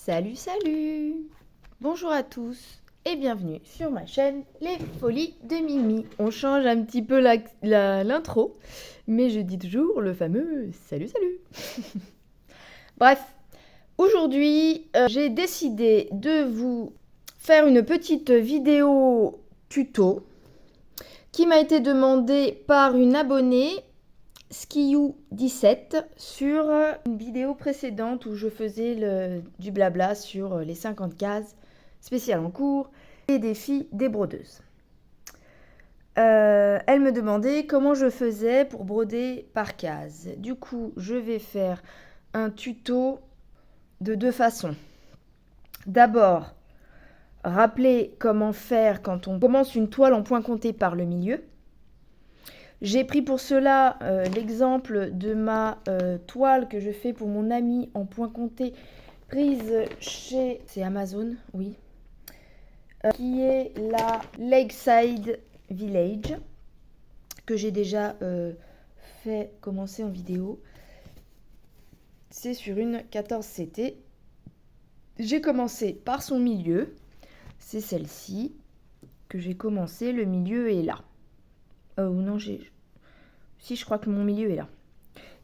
Salut, salut! Bonjour à tous et bienvenue sur ma chaîne Les Folies de Mimi. On change un petit peu l'intro, mais je dis toujours le fameux salut, salut! Bref, aujourd'hui, j'ai décidé de vous faire une petite vidéo tuto qui m'a été demandée par une abonnée Skiou17 sur une vidéo précédente où je faisais du blabla sur les 50 cases spéciales en cours et défis des brodeuses. Elle me demandait comment je faisais pour broder par case. Du coup, je vais faire un tuto de deux façons. D'abord, rappeler comment faire quand on commence une toile en point compté par le milieu. J'ai pris pour cela l'exemple de ma toile que je fais pour mon ami en point compté, prise chez... c'est Amazon, oui. Qui est la Lakeside Village, que j'ai déjà fait commencer en vidéo. C'est sur une 14 CT. J'ai commencé par son milieu. C'est celle-ci que j'ai commencé. Le milieu est là. Non, si, je crois que mon milieu est là.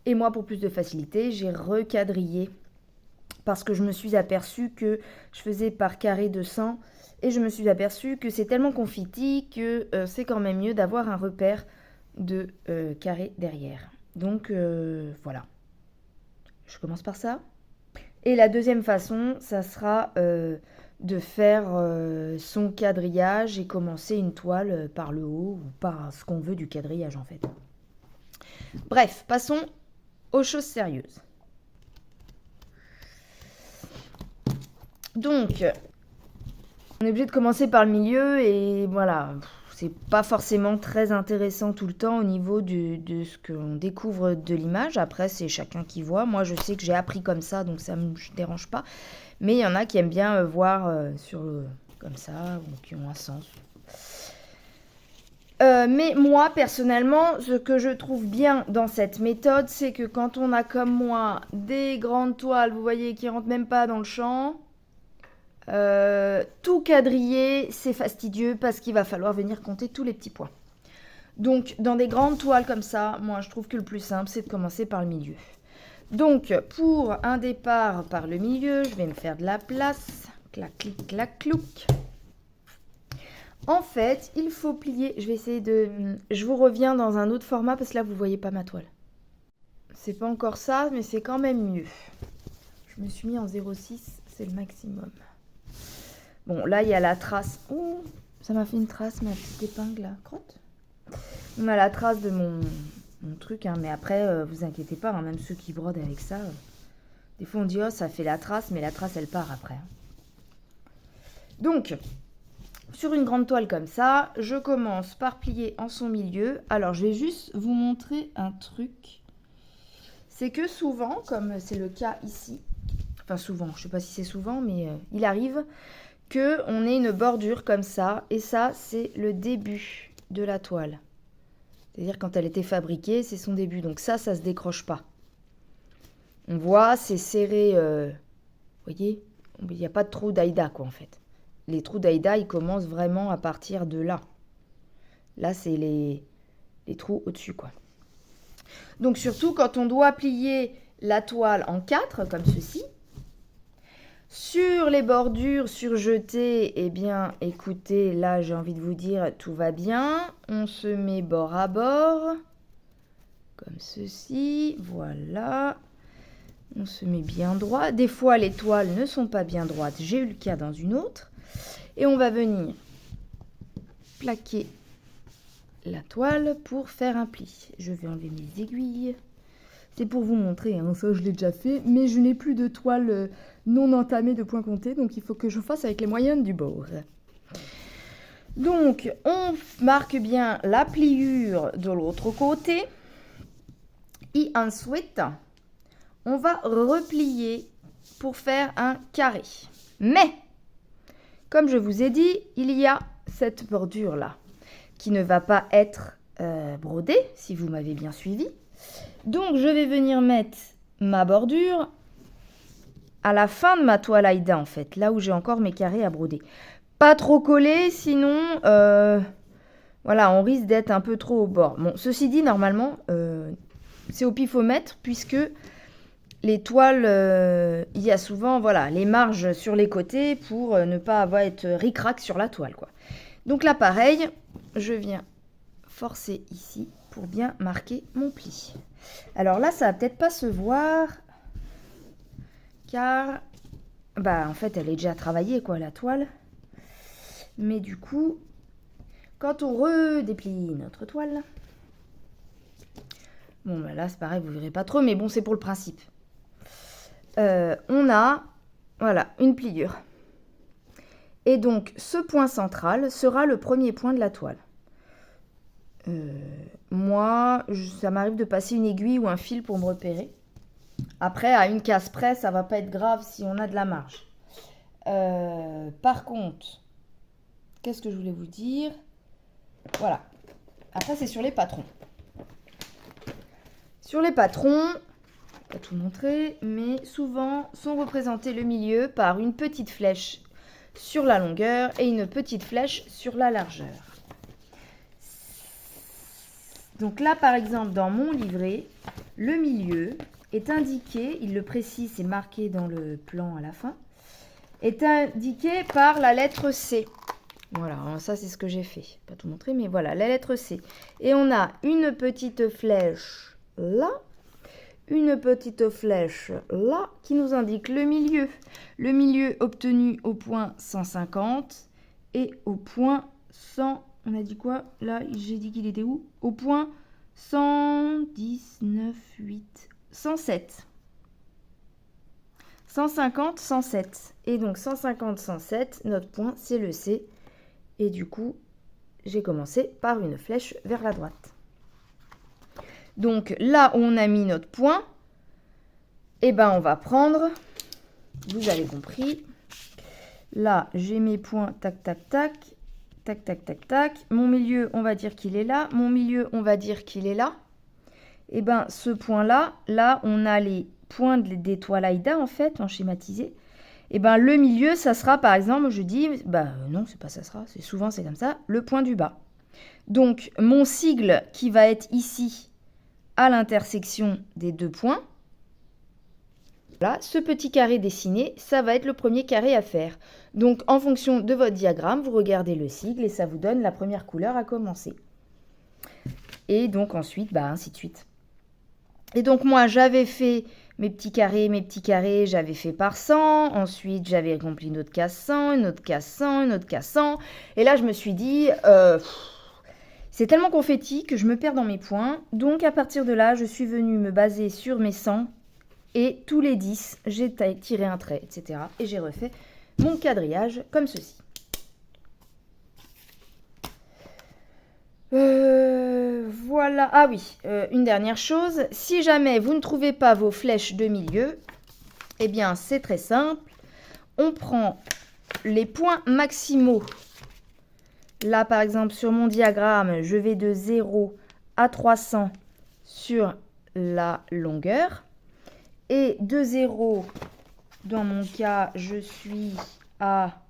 Et moi, pour plus de facilité, j'ai recadrillé parce que je me suis aperçue que je faisais par carré de 100 et je me suis aperçue que c'est tellement confetti que c'est quand même mieux d'avoir un repère de carré derrière. Donc, voilà. Je commence par ça. Et la deuxième façon, ça sera de faire son quadrillage et commencer une toile par le haut ou par ce qu'on veut du quadrillage en fait. Bref, passons aux choses sérieuses. Donc, on est obligé de commencer par le milieu et voilà, c'est pas forcément très intéressant tout le temps au niveau de ce qu'on découvre de l'image. Après, c'est chacun qui voit. Moi, je sais que j'ai appris comme ça, donc ça me dérange pas. Mais il y en a qui aiment bien voir comme ça, ou qui ont un sens. Mais moi, personnellement, ce que je trouve bien dans cette méthode, c'est que quand on a comme moi des grandes toiles, vous voyez, qui rentrent même pas dans le champ, tout quadriller, c'est fastidieux parce qu'il va falloir venir compter tous les petits points. Donc, dans des grandes toiles comme ça, moi, je trouve que le plus simple, c'est de commencer par le milieu. Donc, pour un départ par le milieu, je vais me faire de la place. Clac, clic, clac, clouc. En fait, il faut plier. Je vais essayer de... Je vous reviens dans un autre format parce que là, vous ne voyez pas ma toile. C'est pas encore ça, mais c'est quand même mieux. Je me suis mis en 0,6, c'est le maximum. Bon, là, il y a la trace. Oh, ça m'a fait une trace, ma petite épingle, là. Crotte. On a la trace de mon truc, hein, mais après, vous inquiétez pas, hein, même ceux qui brodent avec ça, des fois on dit, oh, ça fait la trace, mais la trace, elle part après. Donc, sur une grande toile comme ça, je commence par plier en son milieu. Alors, je vais juste vous montrer un truc. C'est que souvent, comme c'est le cas ici, enfin souvent, je sais pas si c'est souvent, mais il arrive qu'on ait une bordure comme ça, et ça, c'est le début de la toile. C'est-à-dire quand elle était fabriquée, c'est son début. Donc ça se décroche pas. On voit, c'est serré, vous voyez, il n'y a pas de trou d'Aïda, quoi, en fait. Les trous d'Aïda, ils commencent vraiment à partir de là. Là, c'est les trous au-dessus, quoi. Donc surtout, quand on doit plier la toile en 4, comme ceci, sur les bordures surjetées, eh bien, écoutez, là, j'ai envie de vous dire, tout va bien. On se met bord à bord, comme ceci, voilà. On se met bien droit. Des fois, les toiles ne sont pas bien droites. J'ai eu le cas dans une autre. Et on va venir plaquer la toile pour faire un pli. Je vais enlever mes aiguilles. C'est pour vous montrer, hein, ça je l'ai déjà fait, mais je n'ai plus de toile non entamée de point compté, donc il faut que je fasse avec les moyens du bord. Donc, on marque bien la pliure de l'autre côté. Et ensuite, on va replier pour faire un carré. Mais, comme je vous ai dit, il y a cette bordure-là qui ne va pas être brodée, si vous m'avez bien suivi. Donc, je vais venir mettre ma bordure à la fin de ma toile Aïda en fait, là où j'ai encore mes carrés à broder. Pas trop collé, sinon, voilà, on risque d'être un peu trop au bord. Bon, ceci dit, normalement, c'est au pifomètre, puisque les toiles, il y a souvent, voilà, les marges sur les côtés pour ne pas avoir être ric-rac sur la toile, quoi. Donc là, pareil, je viens forcer ici pour bien marquer mon pli. Alors là, ça va peut-être pas se voir, car, bah, en fait, elle est déjà travaillée, quoi, la toile. Mais du coup, quand on redéplie notre toile, bon, bah là, c'est pareil, vous verrez pas trop, mais bon, c'est pour le principe. On a, voilà, une pliure. Et donc, ce point central sera le premier point de la toile. Moi, ça m'arrive de passer une aiguille ou un fil pour me repérer. Après, à une case près, ça va pas être grave si on a de la marge. Par contre, qu'est-ce que je voulais vous dire? Voilà. Après, c'est sur les patrons. Sur les patrons, je vais pas tout montrer, mais souvent sont représentés le milieu par une petite flèche sur la longueur et une petite flèche sur la largeur. Donc là, par exemple, dans mon livret, le milieu est indiqué, il le précise, c'est marqué dans le plan à la fin, est indiqué par la lettre C. Voilà, ça c'est ce que j'ai fait. Pas tout montrer, mais voilà, la lettre C. Et on a une petite flèche là, une petite flèche là, qui nous indique le milieu. Le milieu obtenu au point 150 et au point 100. On a dit quoi? Là, j'ai dit qu'il était où? Au point 119, 8, 107. 150, 107. Et donc 150, 107, notre point, c'est le C. Et du coup, j'ai commencé par une flèche vers la droite. Donc là où on a mis notre point, eh ben on va prendre, vous avez compris, là j'ai mes points, tac, tac, tac, tac, tac, tac, tac. Mon milieu, on va dire qu'il est là. Mon milieu, on va dire qu'il est là. Et ben ce point-là, là on a les points des toiles Aïda en fait, en schématisé. Et ben le milieu, ça sera par exemple, je dis, bah non, c'est pas ça sera, c'est souvent c'est comme ça, le point du bas. Donc mon sigle qui va être ici à l'intersection des deux points, là, ce petit carré dessiné, ça va être le premier carré à faire. Donc en fonction de votre diagramme, vous regardez le sigle et ça vous donne la première couleur à commencer. Et donc ensuite, bah ainsi de suite. Et donc moi, j'avais fait mes petits carrés, j'avais fait par 100. Ensuite, j'avais rempli une autre case 100, une autre case 100, une autre case 100. Et là, je me suis dit, c'est tellement confetti que je me perds dans mes points. Donc à partir de là, je suis venue me baser sur mes 100. Et tous les 10, j'ai tiré un trait, etc. Et j'ai refait mon quadrillage comme ceci. Voilà. Ah oui, une dernière chose. Si jamais vous ne trouvez pas vos flèches de milieu, eh bien, c'est très simple. On prend les points maximaux. Là, par exemple, sur mon diagramme, je vais de 0 à 300 sur la longueur. Et de 0, dans mon cas, je suis à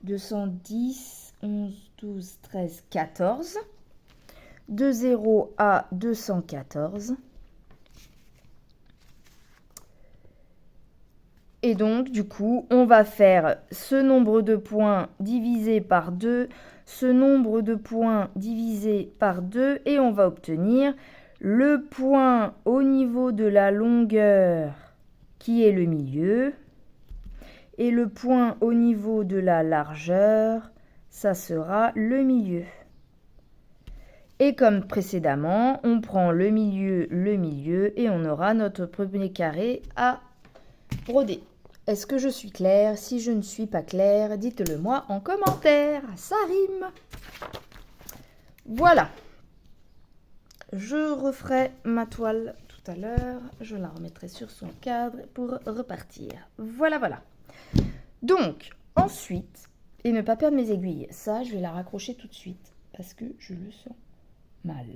210, 11, 12, 13, 14. De 0 à 214. Et donc, du coup, on va faire ce nombre de points divisé par 2, ce nombre de points divisé par 2, et on va obtenir le point au niveau de la longueur qui est le milieu, et le point au niveau de la largeur, ça sera le milieu. Et comme précédemment, on prend le milieu, et on aura notre premier carré à broder. Est-ce que je suis claire? Si je ne suis pas claire, dites-le moi en commentaire. Ça rime. Voilà. Je referai ma toile tout à l'heure. Je la remettrai sur son cadre pour repartir. Voilà, voilà. Donc, ensuite, et ne pas perdre mes aiguilles. Ça, je vais la raccrocher tout de suite parce que je le sens mal.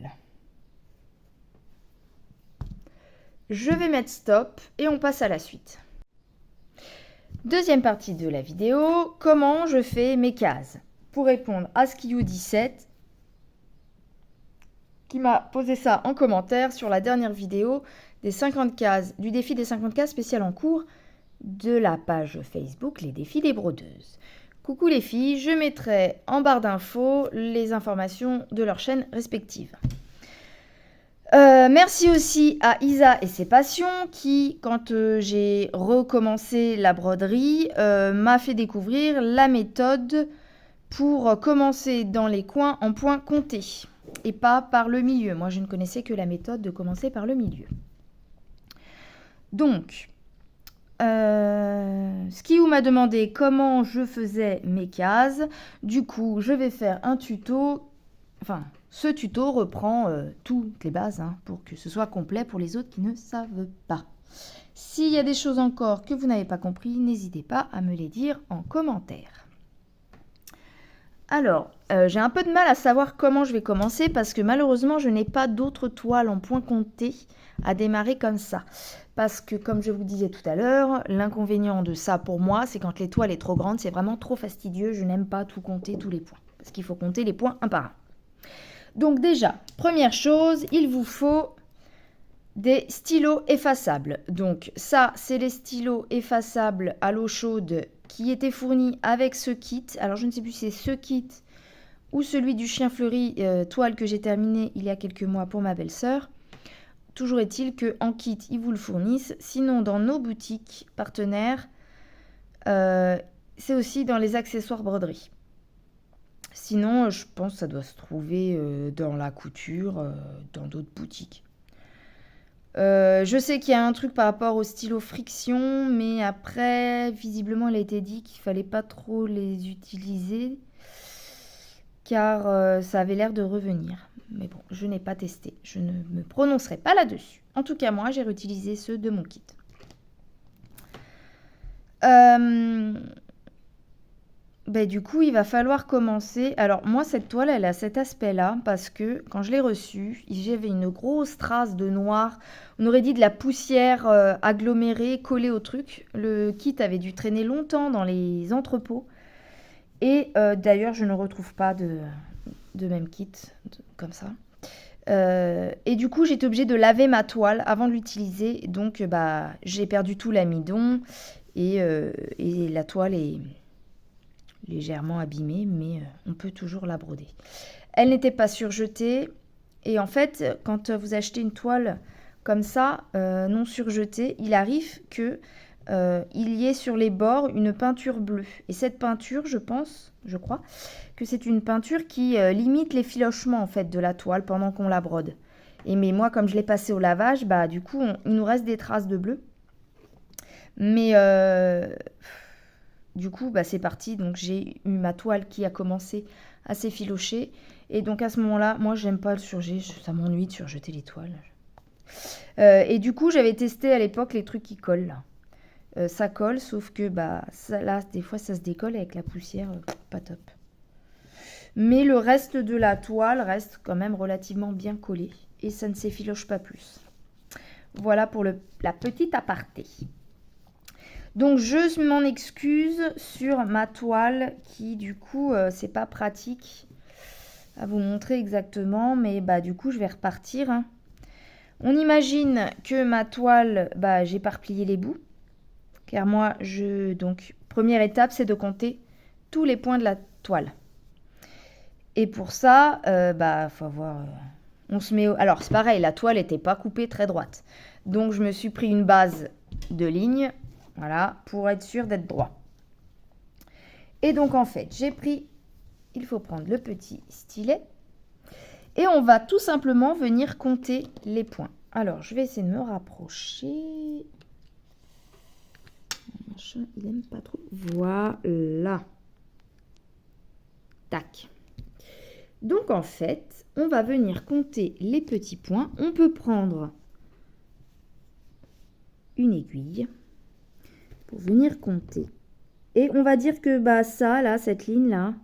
Je vais mettre stop et on passe à la suite. Deuxième partie de la vidéo, comment je fais mes cases. Pour répondre à Skiou17, qui m'a posé ça en commentaire sur la dernière vidéo des 50 cases, du défi des 50 cases spécial en cours de la page Facebook Les Défis des Brodeuses. Coucou les filles, je mettrai en barre d'infos les informations de leurs chaînes respectives. Merci aussi à Isa et ses passions qui, quand j'ai recommencé la broderie, m'a fait découvrir la méthode pour commencer dans les coins en points comptés et pas par le milieu. Moi, je ne connaissais que la méthode de commencer par le milieu. Donc, Skiou m'a demandé comment je faisais mes cases. Du coup, je vais faire un tuto. Enfin, ce tuto reprend toutes les bases pour que ce soit complet pour les autres qui ne savent pas. S'il y a des choses encore que vous n'avez pas compris, n'hésitez pas à me les dire en commentaire. Alors, j'ai un peu de mal à savoir comment je vais commencer parce que malheureusement, je n'ai pas d'autres toiles en point compté à démarrer comme ça. Parce que, comme je vous disais tout à l'heure, l'inconvénient de ça pour moi, c'est quand les toiles sont trop grandes, c'est vraiment trop fastidieux. Je n'aime pas tout compter, tous les points. Parce qu'il faut compter les points un par un. Donc déjà, première chose, il vous faut des stylos effaçables. Donc ça, c'est les stylos effaçables à l'eau chaude qui étaient fournis avec ce kit. Alors je ne sais plus si c'est ce kit ou celui du chien fleuri toile que j'ai terminé il y a quelques mois pour ma belle-sœur. Toujours est-il qu'en kit, ils vous le fournissent. Sinon, dans nos boutiques partenaires, c'est aussi dans les accessoires broderie. Sinon, je pense que ça doit se trouver dans la couture, dans d'autres boutiques. Je sais qu'il y a un truc par rapport au stylo friction, mais après, visiblement, il a été dit qu'il ne fallait pas trop les utiliser, car ça avait l'air de revenir. Mais bon, je n'ai pas testé, je ne me prononcerai pas là-dessus. En tout cas, moi, j'ai réutilisé ceux de mon kit. Du coup, il va falloir commencer. Alors, moi, cette toile, elle a cet aspect-là parce que quand je l'ai reçue, j'avais une grosse trace de noir. On aurait dit de la poussière agglomérée, collée au truc. Le kit avait dû traîner longtemps dans les entrepôts. Et d'ailleurs, je ne retrouve pas de même kit comme ça. Et du coup, j'étais obligée de laver ma toile avant de l'utiliser. Donc, j'ai perdu tout l'amidon et la toile est légèrement abîmée, mais on peut toujours la broder. Elle n'était pas surjetée. Et en fait, quand vous achetez une toile comme ça, non surjetée, il arrive que il y ait sur les bords une peinture bleue. Et cette peinture, je crois, que c'est une peinture qui limite les filochements en fait de la toile pendant qu'on la brode. Mais moi, comme je l'ai passée au lavage, du coup, il nous reste des traces de bleu. Mais du coup, c'est parti. Donc, j'ai eu ma toile qui a commencé à s'effilocher. Et donc, à ce moment-là, moi, j'aime pas le surjet. Ça m'ennuie de surjeter les toiles. Et du coup, j'avais testé à l'époque les trucs qui collent là. Ça colle, sauf que ça, là, des fois, ça se décolle avec la poussière. Pas top. Mais le reste de la toile reste quand même relativement bien collé. Et ça ne s'effiloche pas plus. Voilà pour la petite aparté. Donc, je m'en excuse sur ma toile qui, du coup, c'est pas pratique à vous montrer exactement. Mais du coup, je vais repartir. On imagine que ma toile, j'ai pas replié les bouts. Car moi, donc, première étape, c'est de compter tous les points de la toile. Et pour ça, faut avoir... on se met... Alors, c'est pareil, la toile n'était pas coupée très droite. Donc, je me suis pris une base de ligne. Voilà, pour être sûr d'être droit. Et donc, en fait, il faut prendre le petit stylet. Et on va tout simplement venir compter les points. Alors, je vais essayer de me rapprocher. Mon machin, il n'aime pas trop. Voilà. Tac. Donc, en fait, on va venir compter les petits points. On peut prendre une aiguille pour venir compter. Et on va dire que ça, là, cette ligne-là,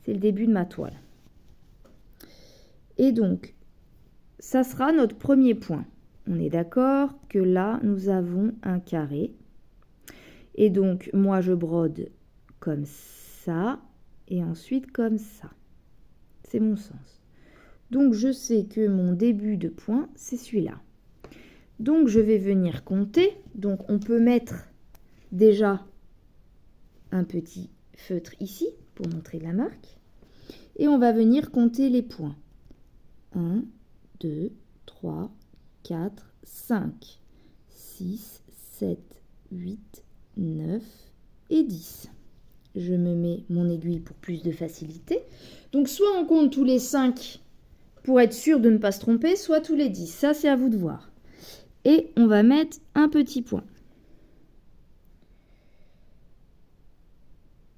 c'est le début de ma toile. Et donc, ça sera notre premier point. On est d'accord que là, nous avons un carré. Et donc, moi, je brode comme ça et ensuite comme ça. C'est mon sens. Donc, je sais que mon début de point, c'est celui-là. Donc, je vais venir compter. Donc, on peut mettre déjà un petit feutre ici pour montrer la marque. Et on va venir compter les points. 1, 2, 3, 4, 5, 6, 7, 8, 9 et 10. Je me mets mon aiguille pour plus de facilité. Donc, soit on compte tous les 5 pour être sûr de ne pas se tromper, soit tous les 10. Ça, c'est à vous de voir. Et on va mettre un petit point.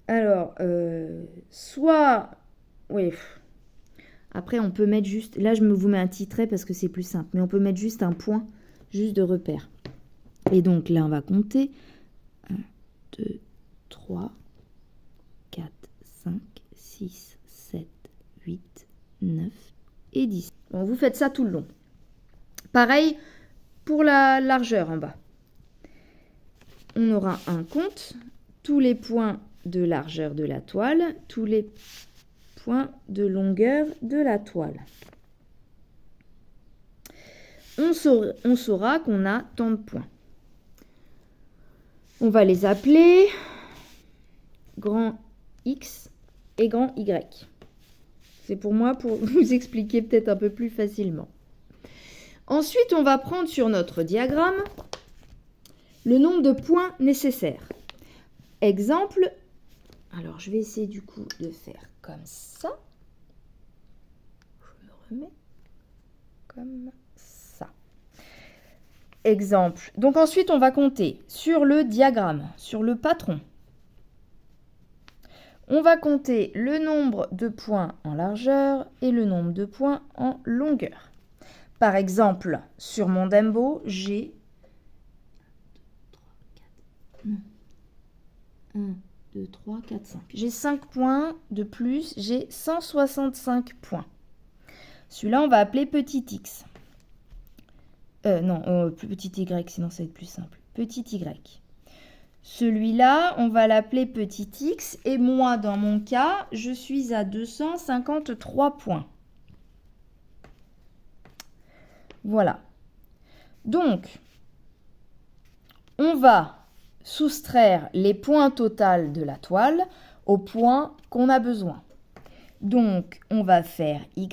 Alors, soit... Oui. Après, on peut mettre juste... Là, je vous mets un petit trait parce que c'est plus simple. Mais on peut mettre juste un point, juste de repère. Et donc, là, on va compter. 1, 2, 3, 4, 5, 6, 7, 8, 9 et 10. Bon, vous faites ça tout le long. Pareil pour la largeur en bas. On aura un compte. Tous les points de largeur de la toile, tous les points de longueur de la toile. On saura qu'on a tant de points. On va les appeler grand X et grand Y. C'est pour moi pour vous expliquer peut-être un peu plus facilement. Ensuite, on va prendre sur notre diagramme le nombre de points nécessaires. Exemple, alors je vais essayer du coup de faire comme ça. Je me remets comme ça. Exemple. Donc ensuite, on va compter sur le diagramme, sur le patron. On va compter le nombre de points en largeur et le nombre de points en longueur. Par exemple, sur mon Dembo, j'ai 1, 2, 3, 4, 5. J'ai 5 points de plus, j'ai 165 points. Celui-là, on va appeler petit x. Petit y, sinon ça va être plus simple. Petit y. Celui-là, on va l'appeler petit x. Et moi, dans mon cas, je suis à 253 points. Voilà. Donc, on va soustraire les points totaux de la toile aux points qu'on a besoin. Donc, on va faire y.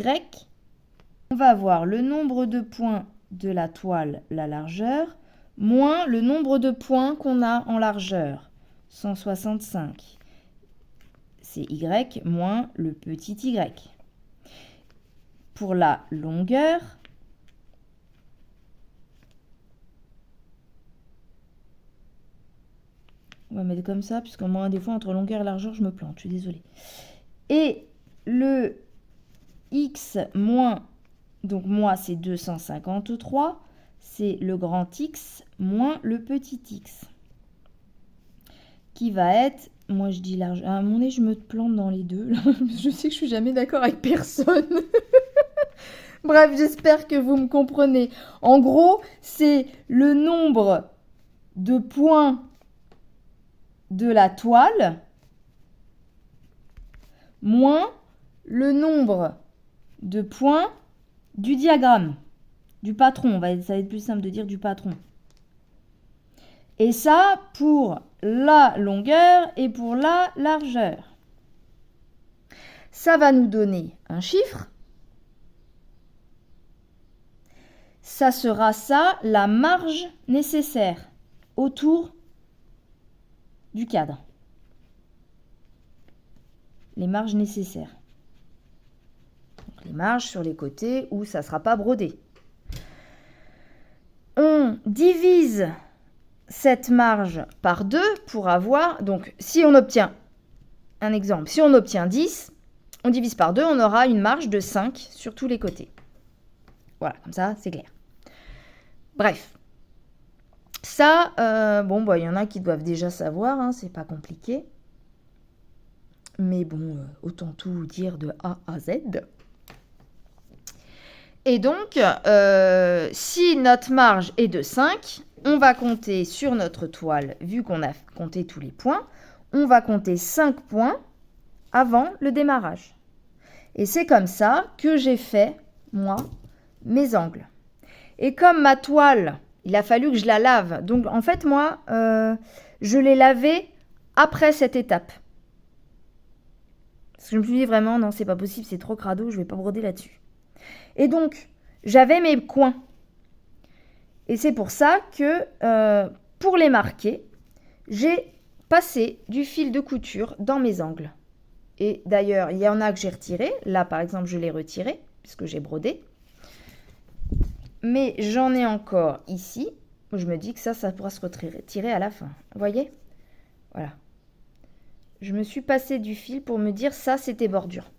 On va avoir le nombre de points de la toile, la largeur, moins le nombre de points qu'on a en largeur, 165. C'est y moins le petit y. Pour la longueur, on va mettre comme ça, puisque moi, des fois, entre longueur et largeur, je me plante, je suis désolée. Et le x moins, donc moi, c'est 253, c'est le grand x moins le petit x, qui va être, moi je dis large, à mon nez, je me plante dans les deux, je sais que je suis jamais d'accord avec personne. Bref, j'espère que vous me comprenez. En gros, c'est le nombre de points de la toile moins le nombre de points du diagramme, du patron. Ça va être plus simple de dire du patron. Et ça pour la longueur et pour la largeur. Ça va nous donner un chiffre. Ça sera ça, la marge nécessaire autour du cadre. Les marges nécessaires. Donc, les marges sur les côtés où ça ne sera pas brodé. On divise cette marge par 2 pour avoir... Donc, si on obtient, un exemple, si on obtient 10, on divise par 2, on aura une marge de 5 sur tous les côtés. Voilà, comme ça, c'est clair. Bref. Ça, il y en a qui doivent déjà savoir, hein, c'est pas compliqué. Mais bon, autant tout dire de A à Z. Et donc, si notre marge est de 5, on va compter sur notre toile, vu qu'on a compté tous les points, on va compter 5 points avant le démarrage. Et c'est comme ça que j'ai fait, moi, mes angles. Et comme ma toile, il a fallu que je la lave. Donc, en fait, moi, je l'ai lavée après cette étape. Parce que je me suis dit vraiment, non, c'est pas possible, c'est trop crado, je vais pas broder là-dessus. Et donc, j'avais mes coins. Et c'est pour ça que, pour les marquer, j'ai passé du fil de couture dans mes angles. Et d'ailleurs, il y en a que j'ai retiré. Là, par exemple, je l'ai retiré, puisque j'ai brodé. Mais j'en ai encore ici. Je me dis que ça pourra se retirer à la fin. Vous voyez? Voilà. Je me suis passé du fil pour me dire ça, c'était bordure.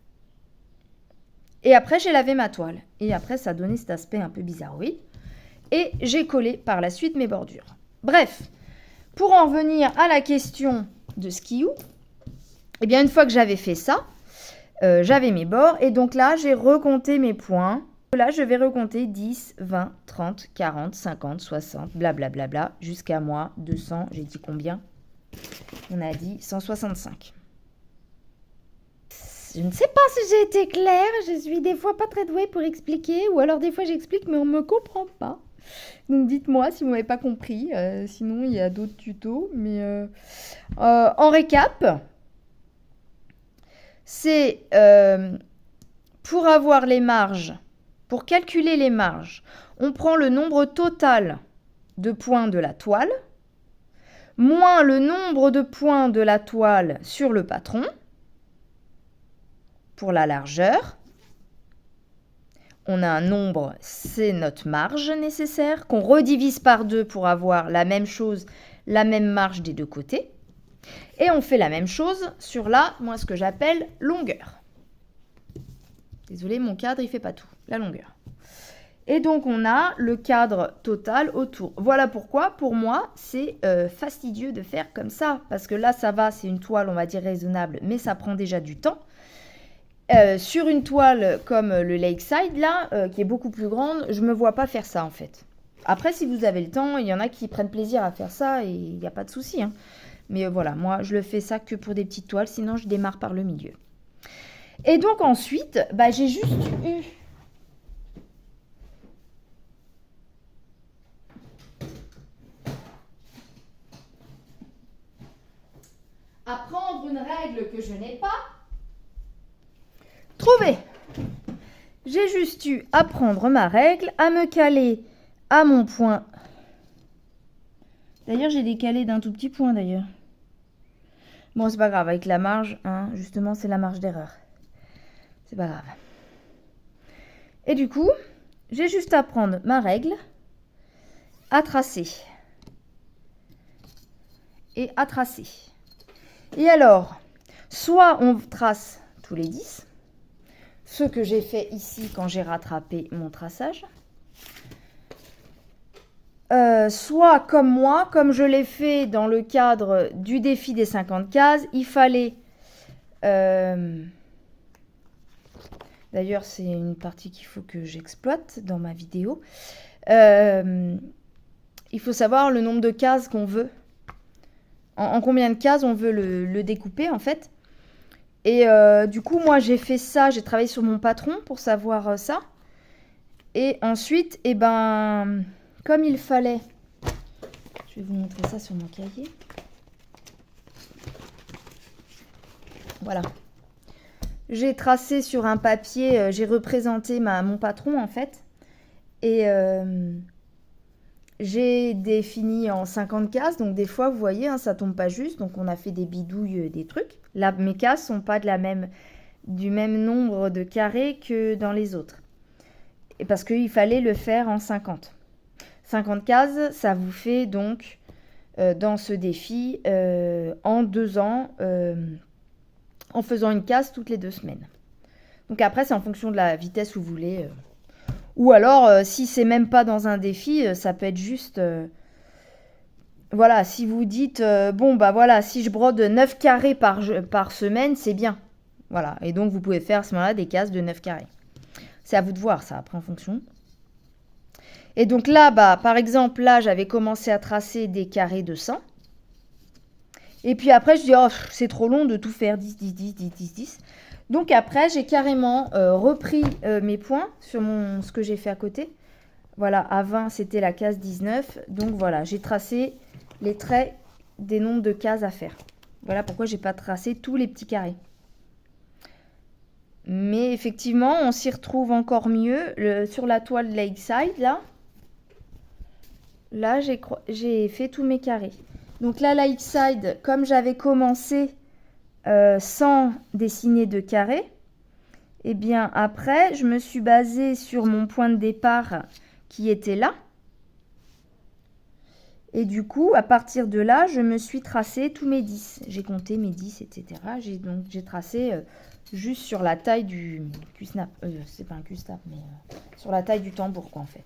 Et après, j'ai lavé ma toile. Et après, ça a donné cet aspect un peu bizarroïde. Et j'ai collé par la suite mes bordures. Bref, pour en venir à la question de skiou, eh bien, une fois que j'avais fait ça, j'avais mes bords. Et donc là, j'ai recompté mes points. Là, je vais recompter 10, 20, 30, 40, 50, 60, blablabla, bla, jusqu'à moi, 200, j'ai dit combien? On a dit 165. Je ne sais pas si j'ai été claire, je suis des fois pas très douée pour expliquer, ou alors des fois j'explique mais on ne me comprend pas. Donc dites-moi si vous n'avez pas compris, sinon il y a d'autres tutos. Mais en récap, c'est pour avoir les marges, pour calculer les marges, on prend le nombre total de points de la toile, moins le nombre de points de la toile sur le patron, pour la largeur. On a un nombre, c'est notre marge nécessaire, qu'on redivise par 2 pour avoir la même chose, la même marge des deux côtés. Et on fait la même chose sur moi, ce que j'appelle longueur. Désolée, mon cadre, il ne fait pas tout. La longueur. Et donc, on a le cadre total autour. Voilà pourquoi, pour moi, c'est fastidieux de faire comme ça. Parce que là, ça va, c'est une toile, on va dire, raisonnable, mais ça prend déjà du temps. Sur une toile comme le Lakeside, là, qui est beaucoup plus grande, je ne me vois pas faire ça, en fait. Après, si vous avez le temps, il y en a qui prennent plaisir à faire ça et il n'y a pas de souci. Hein. Mais voilà, moi, je le fais ça que pour des petites toiles, sinon je démarre par le milieu. Et donc ensuite, j'ai juste eu... à prendre une règle que je n'ai pas trouvée. J'ai juste eu à prendre ma règle, à me caler à mon point. D'ailleurs, j'ai décalé d'un tout petit point d'ailleurs. Bon, c'est pas grave, avec la marge, hein, justement, c'est la marge d'erreur. C'est pas grave. Et du coup, j'ai juste à prendre ma règle, à tracer. Et à tracer. Et alors, soit on trace tous les 10, ce que j'ai fait ici quand j'ai rattrapé mon traçage, soit comme moi, comme je l'ai fait dans le cadre du défi des 50 cases, il fallait... D'ailleurs, c'est une partie qu'il faut que j'exploite dans ma vidéo. Il faut savoir le nombre de cases qu'on veut. En combien de cases on veut le découper, en fait. Et du coup, moi, j'ai fait ça. J'ai travaillé sur mon patron pour savoir ça. Et ensuite, comme il fallait... Je vais vous montrer ça sur mon cahier. Voilà. J'ai tracé sur un papier, j'ai représenté mon patron en fait. Et j'ai défini en 50 cases. Donc des fois, vous voyez, hein, ça tombe pas juste. Donc on a fait des bidouilles, des trucs. Là, mes cases sont pas du même nombre de carrés que dans les autres. Et parce qu'il fallait le faire en 50. 50 cases, ça vous fait donc, dans ce défi, en 2 ans... en faisant une case toutes les 2 semaines. Donc après, c'est en fonction de la vitesse où vous voulez. Ou alors, si c'est même pas dans un défi, ça peut être juste... voilà, si vous dites, voilà, si je brode 9 carrés par semaine, c'est bien. Voilà, et donc vous pouvez faire à ce moment-là des cases de 9 carrés. C'est à vous de voir ça, après en fonction. Et donc là, par exemple, là, j'avais commencé à tracer des carrés de 100. Et puis après, je dis, oh, c'est trop long de tout faire 10, 10, 10, 10, 10, 10. Donc après, j'ai carrément repris mes points sur ce que j'ai fait à côté. Voilà, à 20, c'était la case 19. Donc voilà, j'ai tracé les traits des nombres de cases à faire. Voilà pourquoi je n'ai pas tracé tous les petits carrés. Mais effectivement, on s'y retrouve encore mieux sur la toile Lakeside, là. Là, j'ai fait tous mes carrés. Donc là, Lakeside, comme j'avais commencé sans dessiner de carré, et bien après, je me suis basée sur mon point de départ qui était là. Et du coup, à partir de là, je me suis tracé tous mes 10. J'ai compté mes 10, etc. J'ai tracé juste sur la taille du Q-snap. C'est pas un Q-snap, mais sur la taille du tambour, quoi, en fait.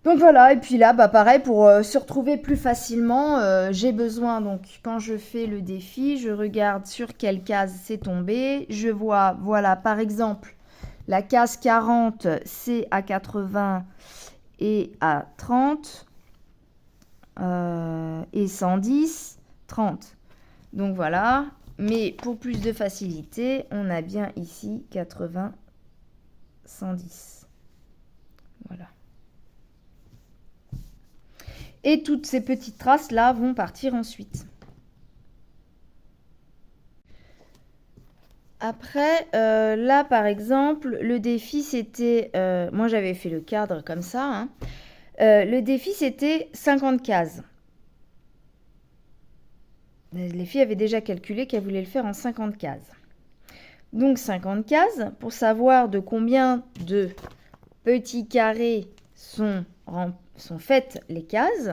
Donc voilà, et puis là, pareil, pour se retrouver plus facilement, j'ai besoin, donc quand je fais le défi, je regarde sur quelle case c'est tombé. Je vois, voilà, par exemple, la case 40, c'est à 80 et à 30. Et 110, 30. Donc voilà, mais pour plus de facilité, on a bien ici 80, 110. Voilà. Et toutes ces petites traces-là vont partir ensuite. Après, là, par exemple, le défi, c'était... moi, j'avais fait le cadre comme ça. Hein. Le défi, c'était 50 cases. Les filles avaient déjà calculé qu'elles voulaient le faire en 50 cases. Donc 50 cases, pour savoir de combien de petits carrés sont faites les cases,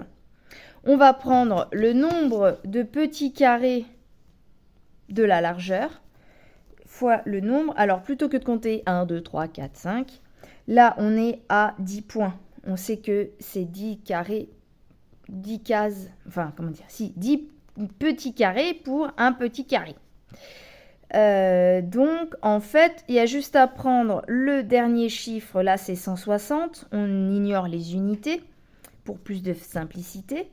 on va prendre le nombre de petits carrés de la largeur fois le nombre. Alors plutôt que de compter 1, 2, 3, 4, 5, là on est à 10 points. On sait que c'est 10 carrés, 10 cases, enfin comment dire, si 10 petits carrés pour un petit carré. Donc en fait il y a juste à prendre le dernier chiffre, là c'est 160, on ignore les unités pour plus de simplicité.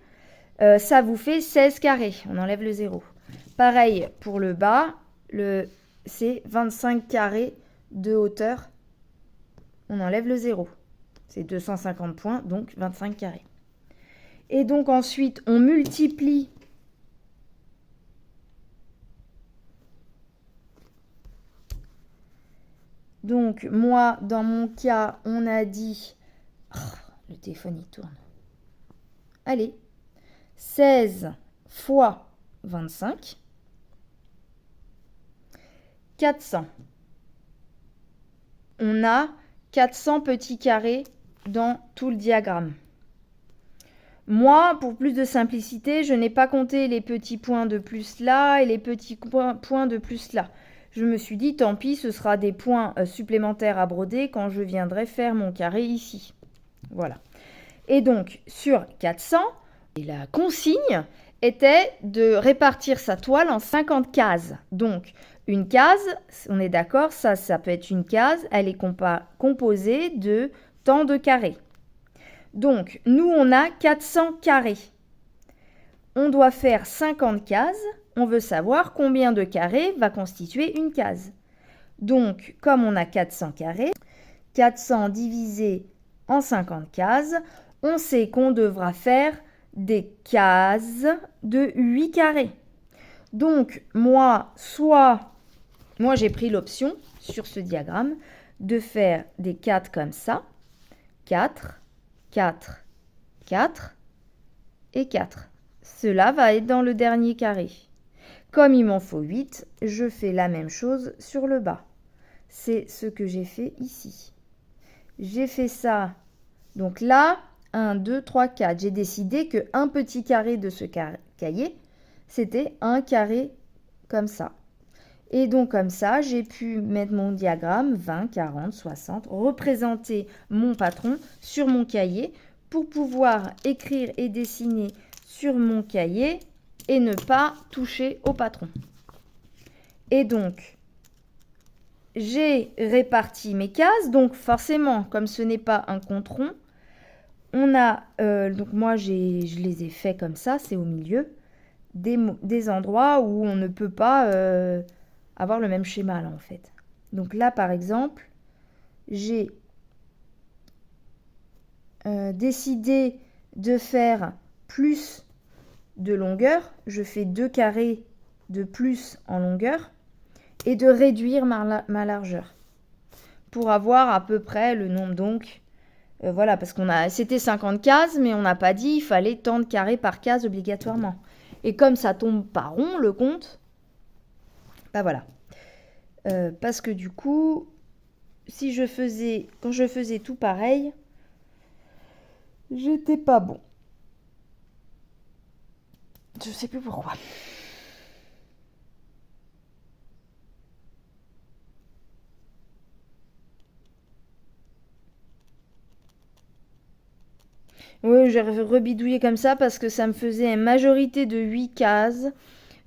Ça vous fait 16 carrés, on enlève le 0. Pareil pour le bas, c'est 25 carrés de hauteur, on enlève le 0. C'est 250 points, donc 25 carrés. Et donc ensuite on multiplie donc, moi, dans mon cas, on a dit... Oh, le téléphone, il tourne. Allez. 16 fois 25. 400. On a 400 petits carrés dans tout le diagramme. Moi, pour plus de simplicité, je n'ai pas compté les petits points de plus là et les petits points de plus là. Je me suis dit, tant pis, ce sera des points supplémentaires à broder quand je viendrai faire mon carré ici. Voilà. Et donc, sur 400, la consigne était de répartir sa toile en 50 cases. Donc, une case, on est d'accord, ça peut être une case, elle est composée de tant de carrés. Donc, nous, on a 400 carrés. On doit faire 50 cases. On veut savoir combien de carrés va constituer une case. Donc, comme on a 400 carrés, 400 divisé en 50 cases, on sait qu'on devra faire des cases de 8 carrés. Donc, moi, j'ai pris l'option sur ce diagramme de faire des 4 comme ça. 4, 4, 4 et 4. Cela va être dans le dernier carré. Comme il m'en faut 8, je fais la même chose sur le bas. C'est ce que j'ai fait ici. J'ai fait ça. Donc là, 1, 2, 3, 4. J'ai décidé qu'un petit carré de ce cahier, c'était un carré comme ça. Et donc comme ça, j'ai pu mettre mon diagramme 20, 40, 60, représenter mon patron sur mon cahier pour pouvoir écrire et dessiner sur mon cahier et ne pas toucher au patron. Et donc, j'ai réparti mes cases. Donc forcément, comme ce n'est pas un compte rond, on a, donc moi je les ai fait comme ça, c'est au milieu, des endroits où on ne peut pas avoir le même schéma là en fait. Donc là par exemple, j'ai décidé de faire plus de longueur. Je fais 2 carrés de plus en longueur et de réduire ma largeur pour avoir à peu près le nombre. Donc voilà, parce c'était 50 cases, mais on n'a pas dit il fallait tant de carrés par case obligatoirement. Et comme ça tombe pas rond le compte, bah voilà. Parce que du coup, quand je faisais tout pareil, j'étais pas bon. Je sais plus pourquoi. Oui, j'ai rebidouillé comme ça parce que ça me faisait une majorité de 8 cases,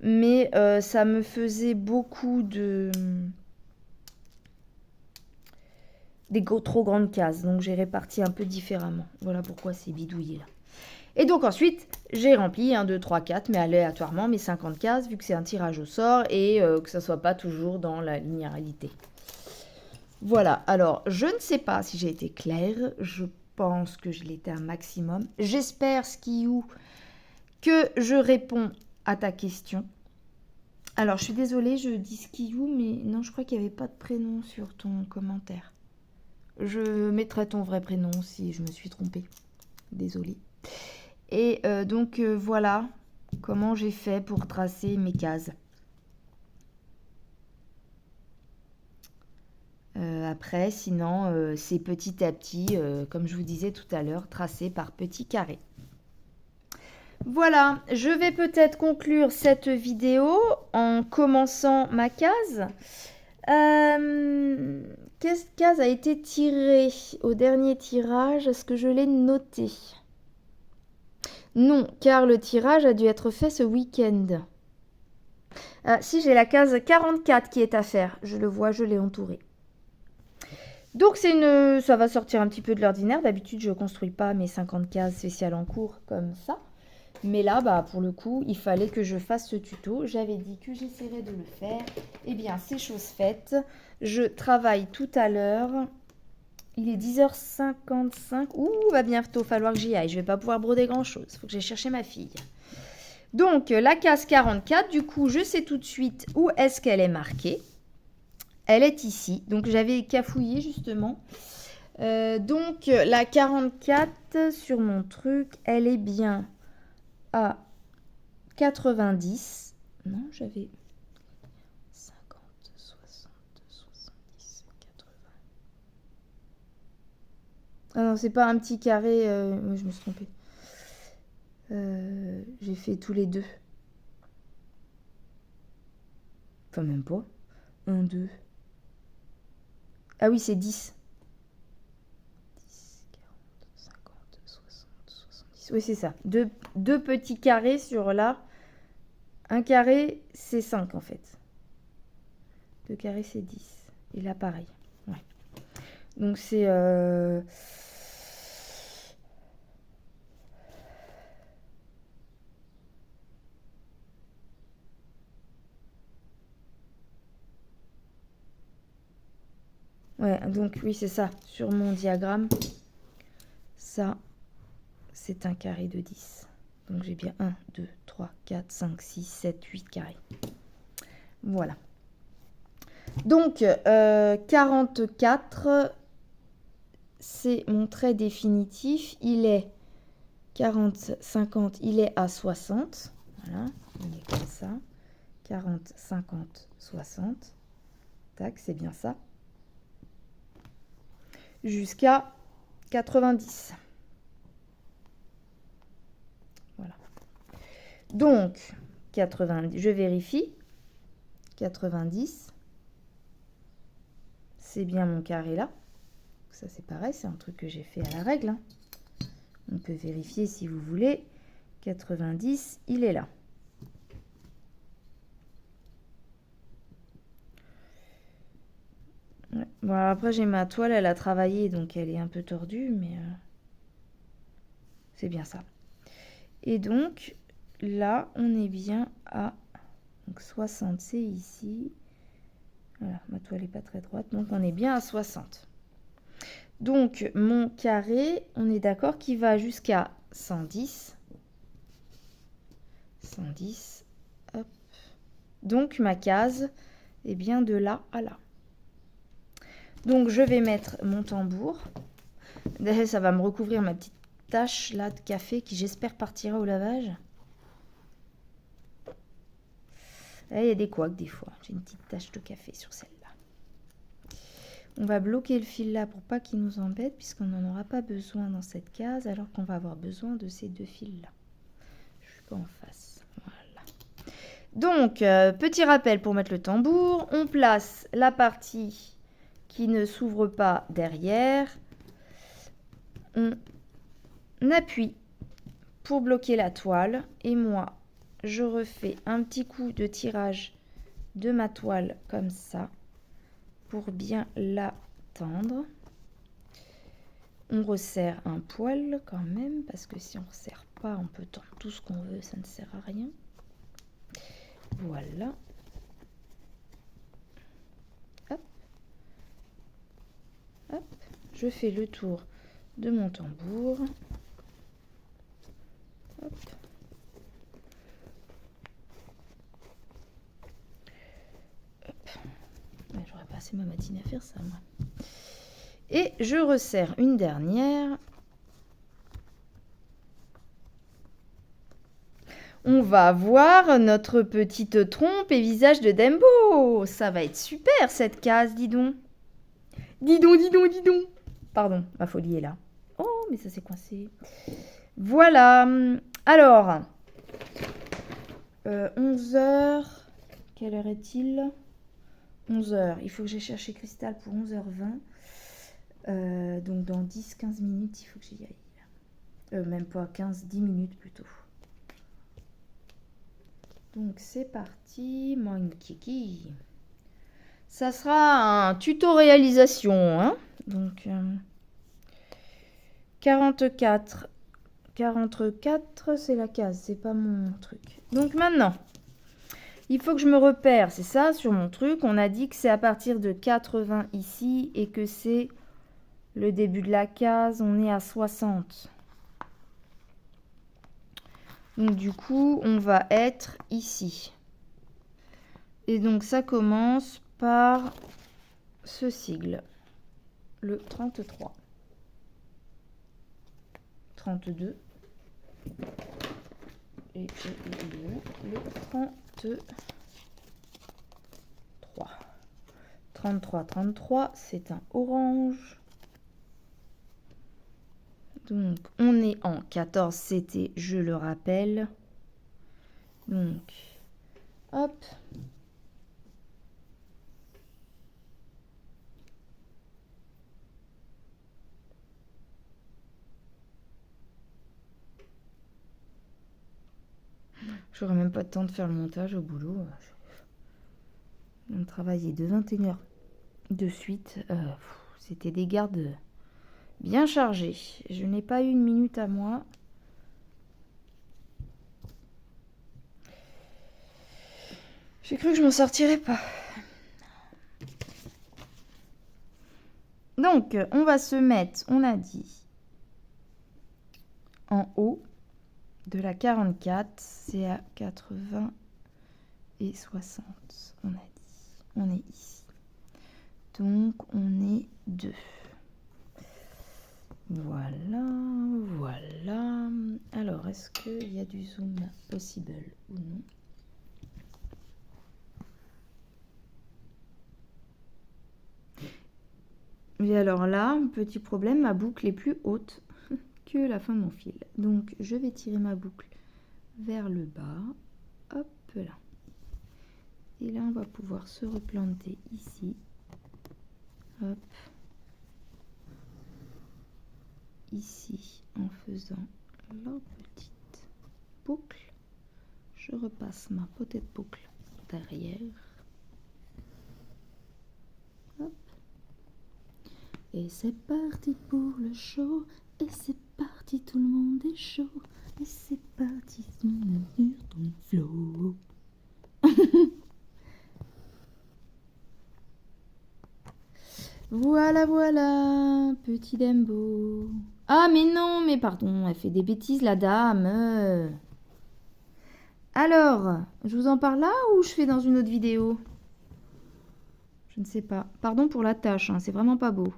mais ça me faisait beaucoup trop grandes cases, donc j'ai réparti un peu différemment. Voilà pourquoi c'est bidouillé là. Et donc ensuite, j'ai rempli 1, 2, 3, 4, mais aléatoirement mes 50 cases, vu que c'est un tirage au sort et que ça soit pas toujours dans la linéarité. Voilà, alors je ne sais pas si j'ai été claire, je pense que je l'étais un maximum. J'espère, Skiou, que je réponds à ta question. Alors, je suis désolée, je dis Skiou, mais non, je crois qu'il n'y avait pas de prénom sur ton commentaire. Je mettrai ton vrai prénom si je me suis trompée. Désolée. Et donc, voilà comment j'ai fait pour tracer mes cases. Après, sinon, c'est petit à petit, comme je vous disais tout à l'heure, tracé par petits carrés. Voilà, je vais peut-être conclure cette vidéo en commençant ma case. Quelle case a été tirée au dernier tirage? Est-ce que je l'ai noté? Non, car le tirage a dû être fait ce week-end. Si, j'ai la case 44 qui est à faire. Je le vois, je l'ai entourée. Donc ça va sortir un petit peu de l'ordinaire. D'habitude, je ne construis pas mes 50 cases spéciales en cours comme ça. Mais là, bah, pour le coup, il fallait que je fasse ce tuto. J'avais dit que j'essaierais de le faire. Eh bien, c'est chose faite. Je travaille tout à l'heure. Il est 10h55. Ouh, va bientôt falloir que j'y aille. Je ne vais pas pouvoir broder grand-chose. Il faut que j'aille chercher ma fille. Donc, la case 44, du coup, je sais tout de suite où est-ce qu'elle est marquée. Elle est ici. Donc, j'avais cafouillé, justement. Donc, la 44, sur mon truc, elle est bien à 90. Non, j'avais 50, 60, 70, 80. Ah non, c'est pas un petit carré. Moi, je me suis trompée. J'ai fait tous les deux. Enfin, même pas. 1, 2. Ah oui, c'est 10. 10, 40, 50, 60, 70. Oui, c'est ça. Deux petits carrés sur là. Un carré, c'est 5 en fait. 2 carrés, c'est 10. Et là, pareil. Ouais. Donc, c'est... Ouais, donc oui, c'est ça. Sur mon diagramme, ça, c'est un carré de 10. Donc, j'ai bien 1, 2, 3, 4, 5, 6, 7, 8 carrés. Voilà. Donc, 44, c'est mon trait définitif. Il est 40, 50, il est à 60. Voilà, il est comme ça. 40, 50, 60. Tac, c'est bien ça. Jusqu'à 90. Voilà. Donc, 90, je vérifie. 90. C'est bien mon carré là. Ça, c'est pareil, c'est un truc que j'ai fait à la règle. Hein. On peut vérifier si vous voulez. 90, il est là. Bon, alors après, j'ai ma toile, elle a travaillé, donc elle est un peu tordue, mais c'est bien ça. Et donc, là, on est bien à donc 60, c'est ici. Voilà, ma toile n'est pas très droite, donc on est bien à 60. Donc, mon carré, on est d'accord qu'il va jusqu'à 110. 110, hop. Donc, ma case est bien de là à là. Donc, je vais mettre mon tambour. D'ailleurs, ça va me recouvrir ma petite tache là de café qui, j'espère, partira au lavage. Là, il y a des couacs des fois. J'ai une petite tache de café sur celle-là. On va bloquer le fil là pour pas qu'il nous embête puisqu'on n'en aura pas besoin dans cette case alors qu'on va avoir besoin de ces deux fils là. Je suis pas en face. Voilà. Donc, petit rappel pour mettre le tambour. On place la partie qui ne s'ouvre pas derrière. On appuie pour bloquer la toile et moi je refais un petit coup de tirage de ma toile comme ça pour bien la tendre. On resserre un poil quand même parce que si on ne resserre pas on peut tendre tout ce qu'on veut, ça ne sert à rien. Voilà. Hop. Hop. Je fais le tour de mon tambour. Hop. J'aurais passé ma matinée à faire ça, moi. Et je resserre une dernière. On va voir notre petite trompe et visage de Dembo. Ça va être super, cette case, dis donc. Dis donc, dis donc, dis donc. Pardon, ma folie est là. Oh, mais ça s'est coincé. Voilà. Alors, 11h. Quelle heure est-il ? 11h. Il faut que j'aille chercher Cristal pour 11h20. Donc dans 10-15 minutes, il faut que j'y aille. Même pas 15-10 minutes plutôt. Donc c'est parti, mon kiki. Ça sera un tuto réalisation. Hein, donc 44. 44, c'est la case, c'est pas mon truc. Donc maintenant, il faut que je me repère, c'est ça, sur mon truc. On a dit que c'est à partir de 80 ici et que c'est le début de la case. On est à 60. Donc du coup, on va être ici. Et donc ça commence par ce sigle, le 33. 32. Et le 33. 33, 33, c'est un orange. Donc, on est en 14 CT, je le rappelle. Donc, hop. J'aurais même pas de temps de faire le montage au boulot. On travaillait de 21h de suite. C'était des gardes bien chargés. Je n'ai pas eu une minute à moi. J'ai cru que je m'en sortirais pas. Donc, on va se mettre, on a dit, en haut de la 44, c'est à 80 et 60, on a dit. On est ici. Donc, on est 2. Voilà, voilà. Alors, est-ce qu'il y a du zoom possible ou non ? Et alors là, petit problème, ma boucle est plus haute que la fin de mon fil. Donc, je vais tirer ma boucle vers le bas. Hop là. Et là, on va pouvoir se replanter ici. Hop. Ici, en faisant la petite boucle. Je repasse ma petite boucle derrière. Hop. Et c'est parti pour le show. Et c'est parti, tout le monde est chaud. Et c'est parti sur ton flow. Voilà, voilà, petit Dembo. Ah, mais non, mais pardon, elle fait des bêtises, la dame. Alors, je vous en parle là ou je fais dans une autre vidéo? Je ne sais pas. Pardon pour la tâche, hein, c'est vraiment pas beau.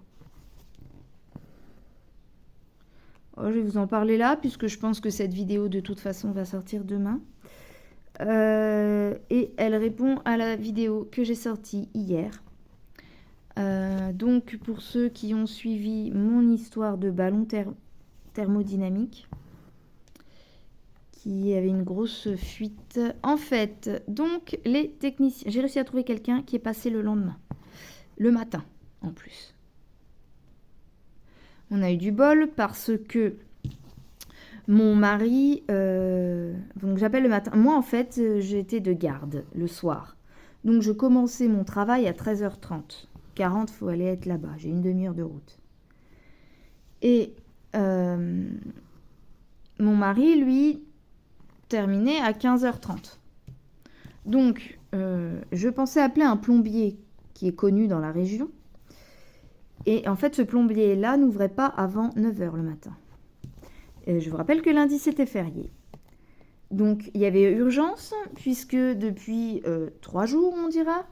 Oh, je vais vous en parler là, puisque je pense que cette vidéo, de toute façon, va sortir demain. Et elle répond à la vidéo que j'ai sortie hier. Donc, pour ceux qui ont suivi mon histoire de ballon thermodynamique, qui avait une grosse fuite. En fait, donc, les techniciens... J'ai réussi à trouver quelqu'un qui est passé le lendemain. Le matin, en plus. On a eu du bol parce que mon mari... donc, j'appelle le matin. Moi, en fait, j'étais de garde le soir. Donc, je commençais mon travail à 13h30. 40, il faut aller être là-bas. J'ai une demi-heure de route. Et mon mari, lui, terminait à 15h30. Donc, je pensais appeler un plombier qui est connu dans la région. Et en fait, ce plombier-là n'ouvrait pas avant 9h le matin. Et je vous rappelle que lundi, c'était férié. Donc, il y avait urgence, puisque depuis 3 jours, on dira,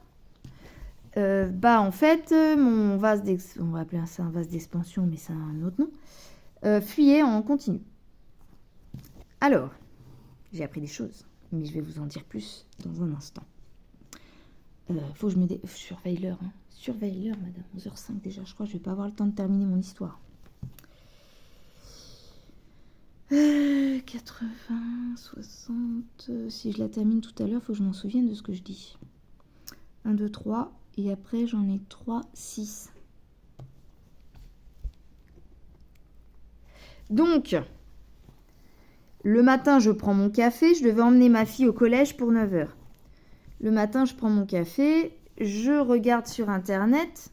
en fait, mon vase on va appeler ça un vase d'expansion, mais c'est un autre nom, fuyait en continu. Alors, j'ai appris des choses, mais je vais vous en dire plus dans un instant. Faut que je me surveille l'heure, hein. Surveille l'heure, madame. 11h05 déjà, je crois que je vais pas avoir le temps de terminer mon histoire. 80, 60... si je la termine tout à l'heure, faut que je m'en souvienne de ce que je dis. 1, 2, 3... Et après, j'en ai 3, 6. Donc, le matin, je prends mon café. Je devais emmener ma fille au collège pour 9h. Le matin, je prends mon café. Je regarde sur Internet.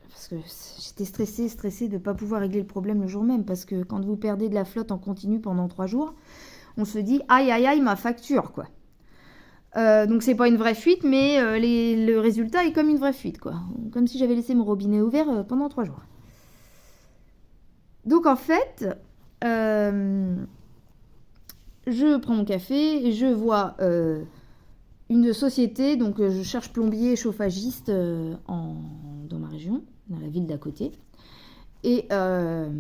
Parce que j'étais stressée de ne pas pouvoir régler le problème le jour même. Parce que quand vous perdez de la flotte en continu pendant 3 jours, on se dit « Aïe, aïe, aïe, ma facture, quoi ». Donc c'est pas une vraie fuite, mais le résultat est comme une vraie fuite, quoi. Comme si j'avais laissé mon robinet ouvert pendant 3 jours. Donc en fait, je prends mon café et je vois une société, donc je cherche plombier et chauffagiste dans ma région, dans la ville d'à côté. Et je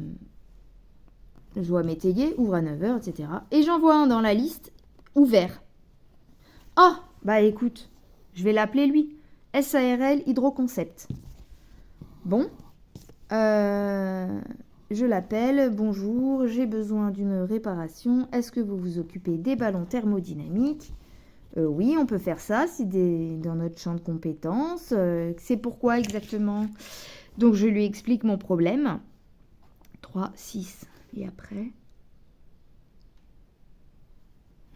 vois métayer, ouvre à 9h, etc. Et j'en vois un dans la liste, ouvert. Ah, bah écoute, je vais l'appeler lui. SARL Hydroconcept. Bon, je l'appelle. Bonjour, j'ai besoin d'une réparation. Est-ce que vous vous occupez des ballons thermodynamiques? Oui, on peut faire ça, c'est dans notre champ de compétences. C'est pourquoi exactement? Donc je lui explique mon problème. 3, 6. Et après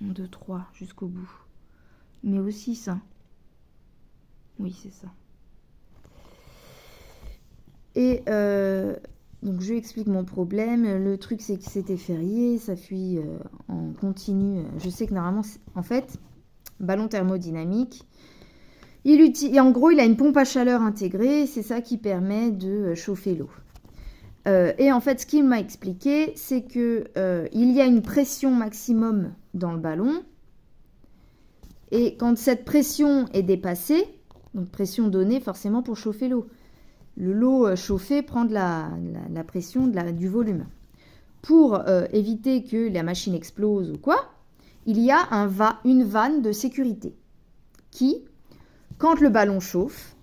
1, 2, 3, jusqu'au bout. Mais aussi ça. Oui, c'est ça. Et donc, je lui explique mon problème. Le truc, c'est que c'était férié. Ça fuit en continu. Je sais que normalement, en fait, ballon thermodynamique, en gros, il a une pompe à chaleur intégrée. C'est ça qui permet de chauffer l'eau. Et en fait, ce qu'il m'a expliqué, c'est que il y a une pression maximum dans le ballon. Et quand cette pression est dépassée, donc pression donnée forcément pour chauffer l'eau, l'eau chauffée prend de la pression du volume. Pour éviter que la machine explose ou quoi, il y a une vanne de sécurité qui, quand le ballon chauffe,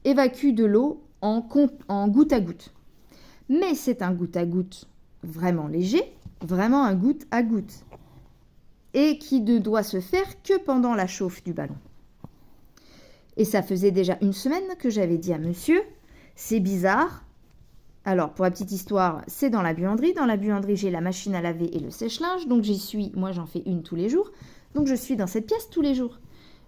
évacue de l'eau en goutte à goutte. Mais c'est un goutte à goutte vraiment léger, vraiment un goutte à goutte. Et qui ne doit se faire que pendant la chauffe du ballon. Et ça faisait déjà 1 semaine que j'avais dit à monsieur, c'est bizarre. Alors, pour la petite histoire, c'est dans la buanderie. Dans la buanderie, j'ai la machine à laver et le sèche-linge. Donc, moi, j'en fais une tous les jours. Donc, je suis dans cette pièce tous les jours.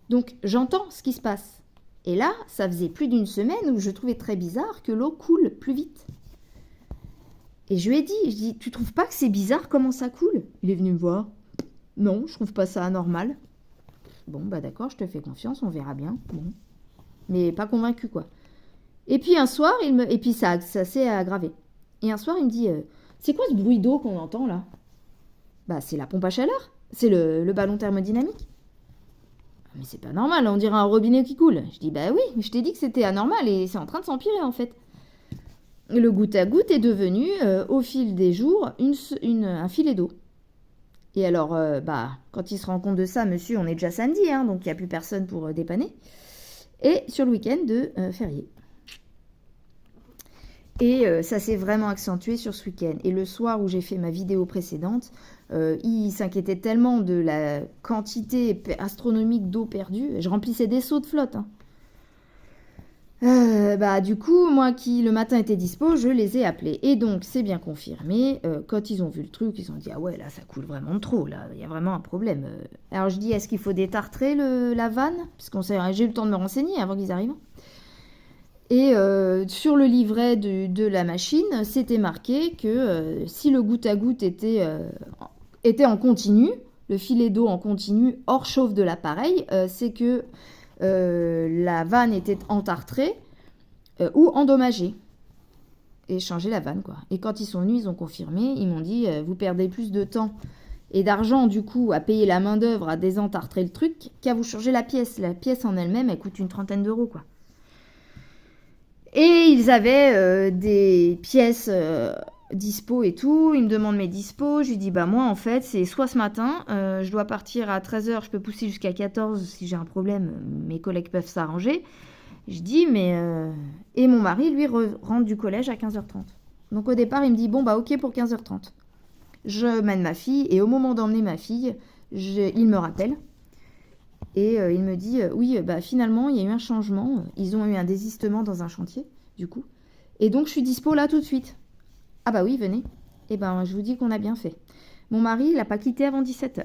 Donc, j'entends ce qui se passe. Et là, ça faisait plus d'une semaine où je trouvais très bizarre que l'eau coule plus vite. Et je lui ai dit, tu trouves pas que c'est bizarre comment ça coule? Il est venu me voir. Non, je trouve pas ça anormal. Bon, bah d'accord, je te fais confiance, on verra bien. Bon. Mais pas convaincu, quoi. Et puis un soir, et puis ça s'est aggravé. Et un soir, il me dit, c'est quoi ce bruit d'eau qu'on entend là? Bah c'est la pompe à chaleur, c'est le ballon thermodynamique. Mais c'est pas normal, on dirait un robinet qui coule. Je dis, bah oui, mais je t'ai dit que c'était anormal et c'est en train de s'empirer en fait. Le goutte à goutte est devenu, au fil des jours, un filet d'eau. Et alors, quand il se rend compte de ça, monsieur, on est déjà samedi, hein, donc il n'y a plus personne pour dépanner. Et sur le week-end de férié. Et ça s'est vraiment accentué sur ce week-end. Et le soir où j'ai fait ma vidéo précédente, il s'inquiétait tellement de la quantité astronomique d'eau perdue. Je remplissais des seaux de flotte. Hein. Du coup, moi qui le matin était dispo, je les ai appelés. Et donc, c'est bien confirmé. Quand ils ont vu le truc, ils ont dit « Ah ouais, là, ça coule vraiment de trop. Là, il y a vraiment un problème. » Alors, je dis « Est-ce qu'il faut détartrer la vanne ?» Parce que j'ai eu le temps de me renseigner avant qu'ils arrivent. Et sur le livret de la machine, c'était marqué que si le goutte à goutte était en continu, le filet d'eau en continu hors chauffe de l'appareil, c'est que la vanne était entartrée ou endommagée. Et changer la vanne, quoi. Et quand ils sont venus, ils ont confirmé, ils m'ont dit vous perdez plus de temps et d'argent, du coup, à payer la main-d'œuvre à désentartrer le truc qu'à vous changer la pièce. La pièce en elle-même, elle coûte une 30aine d'euros, quoi. Et ils avaient des pièces dispo et tout. Ils me demandent mes dispos. Je lui dis, moi, en fait, c'est soit ce matin, je dois partir à 13h, je peux pousser jusqu'à 14 si j'ai un problème, mes collègues peuvent s'arranger. Je dis, mais... Et mon mari, lui, rentre du collège à 15h30. Donc au départ, il me dit, ok pour 15h30. Je mène ma fille, et au moment d'emmener ma fille, il me rappelle. Et il me dit, oui, finalement, il y a eu un changement. Ils ont eu un désistement dans un chantier, du coup. Et donc, je suis dispo là tout de suite. Ah bah oui, venez. Et je vous dis qu'on a bien fait. Mon mari, il n'a pas quitté avant 17h.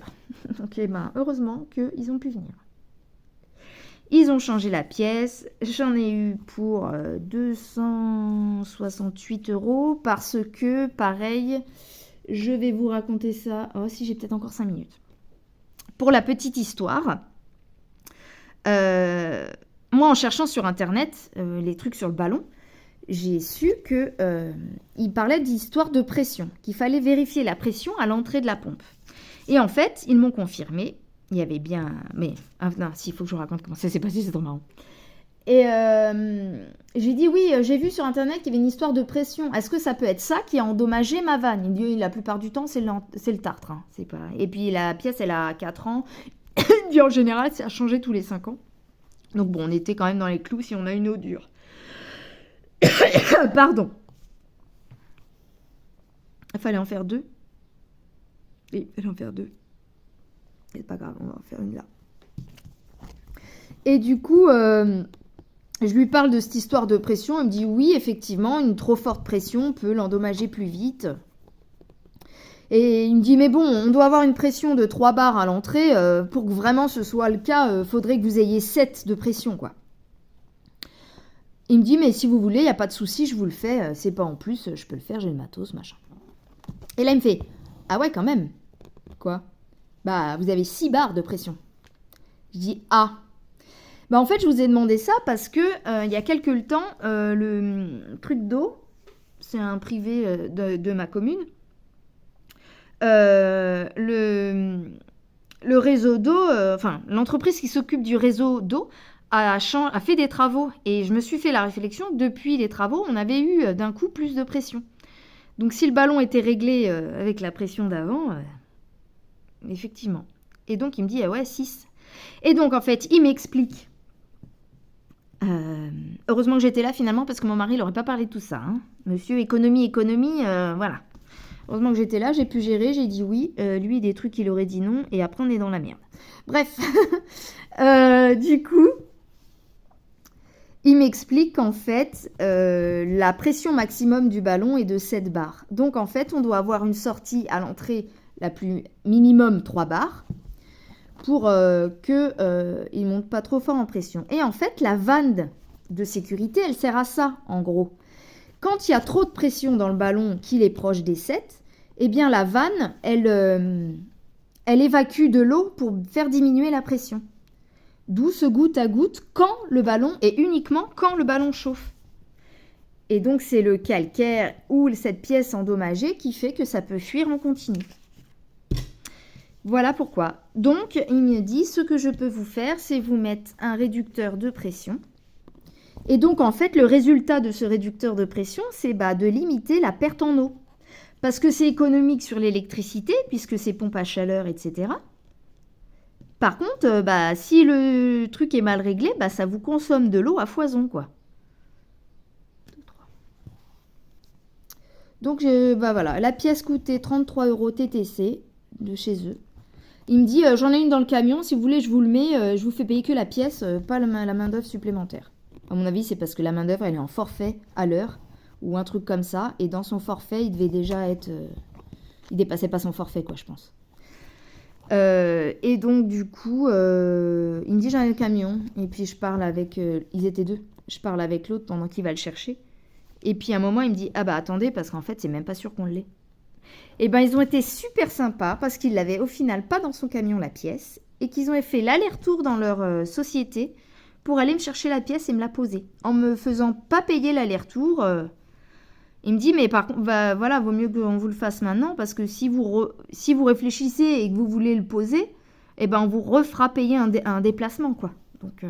Donc, heureusement qu'ils ont pu venir. Ils ont changé la pièce. J'en ai eu pour 268 € parce que, pareil, je vais vous raconter ça. Oh, si j'ai peut-être encore 5 minutes. Pour la petite histoire... moi, en cherchant sur Internet les trucs sur le ballon, j'ai su qu'il parlait d'histoire de pression, qu'il fallait vérifier la pression à l'entrée de la pompe. Et en fait, ils m'ont confirmé, il y avait bien... Mais, il faut que je vous raconte comment ça s'est passé, c'est trop marrant. Et j'ai dit, oui, j'ai vu sur Internet qu'il y avait une histoire de pression. Est-ce que ça peut être ça qui a endommagé ma vanne? Il dit, la plupart du temps, c'est le tartre. Hein. C'est pas... Et puis, la pièce, elle a 4 ans. Il dit, en général, ça a changé tous les 5 ans. Donc bon, on était quand même dans les clous si on a une eau dure. Pardon. Il fallait en faire 2. Oui, il fallait en faire 2. C'est pas grave, on va en faire une là. Et du coup, je lui parle de cette histoire de pression. Il me dit, oui, effectivement, une trop forte pression peut l'endommager plus vite. Et il me dit, mais bon, on doit avoir une pression de 3 bars à l'entrée. Pour que vraiment ce soit le cas, faudrait que vous ayez 7 de pression, quoi. Il me dit, mais si vous voulez, il n'y a pas de souci, je vous le fais. C'est pas en plus, je peux le faire, j'ai le matos, machin. Et là, il me fait, ah ouais, quand même. Quoi? Vous avez 6 bars de pression. Je dis, ah. En fait, je vous ai demandé ça parce que il y a quelques temps, le truc d'eau, c'est un privé de ma commune, le réseau d'eau, l'entreprise qui s'occupe du réseau d'eau a fait des travaux. Et je me suis fait la réflexion que depuis les travaux, on avait eu d'un coup plus de pression. Donc si le ballon était réglé avec la pression d'avant, effectivement. Et donc il me dit, ah ouais, 6. Et donc en fait, il m'explique. Heureusement que j'étais là finalement parce que mon mari n'aurait pas parlé de tout ça. Hein. Monsieur économie, voilà. Heureusement que j'étais là, j'ai pu gérer, j'ai dit oui. Lui, des trucs, il aurait dit non. Et après, on est dans la merde. Bref. Du coup, il m'explique qu'en fait, la pression maximum du ballon est de 7 bars. Donc, en fait, on doit avoir une sortie à l'entrée la plus minimum 3 bars pour qu'il ne monte pas trop fort en pression. Et en fait, la vanne de sécurité, elle sert à ça, en gros. Quand il y a trop de pression dans le ballon, qu'il est proche des 7, eh bien la vanne, elle évacue de l'eau pour faire diminuer la pression. D'où ce goutte à goutte quand le ballon, et uniquement quand le ballon chauffe. Et donc c'est le calcaire ou cette pièce endommagée qui fait que ça peut fuir en continu. Voilà pourquoi. Donc il me dit, ce que je peux vous faire, c'est vous mettre un réducteur de pression. Et donc en fait, le résultat de ce réducteur de pression, c'est de limiter la perte en eau. Parce que c'est économique sur l'électricité, puisque c'est pompe à chaleur, etc. Par contre, si le truc est mal réglé, ça vous consomme de l'eau à foison, quoi. Donc, voilà, la pièce coûtait 33 € TTC de chez eux. Il me dit, j'en ai une dans le camion, si vous voulez, je vous le mets, je vous fais payer que la pièce, pas la main-d'œuvre supplémentaire. À mon avis, c'est parce que la main-d'œuvre, elle est en forfait à l'heure, ou un truc comme ça, et dans son forfait, il devait déjà être... il dépassait pas son forfait, quoi, je pense. Et donc, du coup, il me dit, j'ai un camion, et puis je parle avec... ils étaient deux. Je parle avec l'autre pendant qu'il va le chercher. Et puis à un moment, il me dit, ah attendez, parce qu'en fait, c'est même pas sûr qu'on l'ait. Et ils ont été super sympas, parce qu'ils l'avaient au final pas dans son camion, la pièce, et qu'ils ont fait l'aller-retour dans leur société pour aller me chercher la pièce et me la poser. En me faisant pas payer l'aller-retour... il me dit, mais par contre, voilà, vaut mieux qu'on vous le fasse maintenant, parce que si vous réfléchissez et que vous voulez le poser, on vous refera payer un déplacement, quoi. Donc,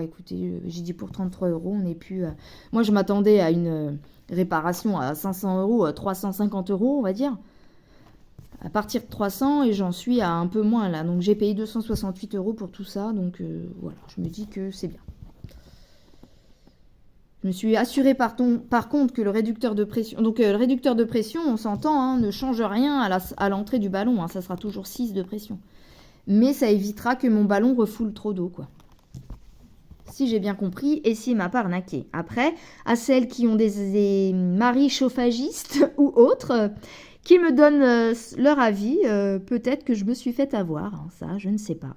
écoutez, j'ai dit pour 33 €, on n'est plus... Moi, je m'attendais à une réparation à 500 €, 350 €, on va dire. À partir de 300, et j'en suis à un peu moins, là. Donc, j'ai payé 268 € pour tout ça, donc voilà, je me dis que c'est bien. Je me suis assurée par contre que le réducteur de pression... Donc le réducteur de pression, on s'entend, ne change rien à l'entrée du ballon. Ça sera toujours 6 de pression. Mais ça évitera que mon ballon refoule trop d'eau, quoi. Si j'ai bien compris, et s'il m'a pas arnaqué. Après, à celles qui ont des maris chauffagistes ou autres, qui me donnent leur avis, peut-être que je me suis fait avoir. Ça, je ne sais pas.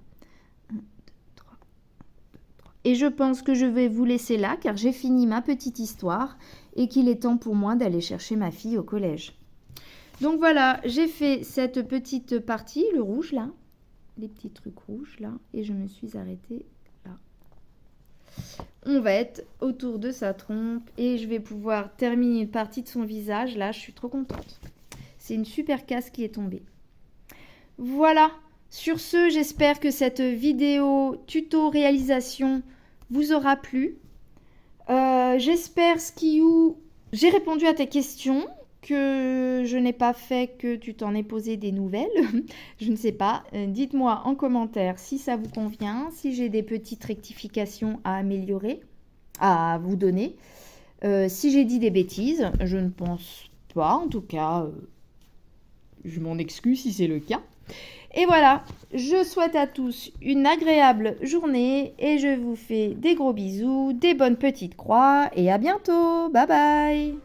Et je pense que je vais vous laisser là, car j'ai fini ma petite histoire et qu'il est temps pour moi d'aller chercher ma fille au collège. Donc voilà, j'ai fait cette petite partie, le rouge là, les petits trucs rouges là, et je me suis arrêtée là. On va être autour de sa trompe et je vais pouvoir terminer une partie de son visage. Là, je suis trop contente. C'est une super casse qui est tombée. Voilà. Sur ce, j'espère que cette vidéo tuto réalisation vous aura plu. J'espère, Skiou, j'ai répondu à tes questions, que je n'ai pas fait, que tu t'en es posé des nouvelles. Je ne sais pas. Dites-moi en commentaire si ça vous convient, si j'ai des petites rectifications à améliorer, à vous donner. Si j'ai dit des bêtises, je ne pense pas. En tout cas, je m'en excuse si c'est le cas. Et voilà, je souhaite à tous une agréable journée et je vous fais des gros bisous, des bonnes petites croix et à bientôt. Bye bye.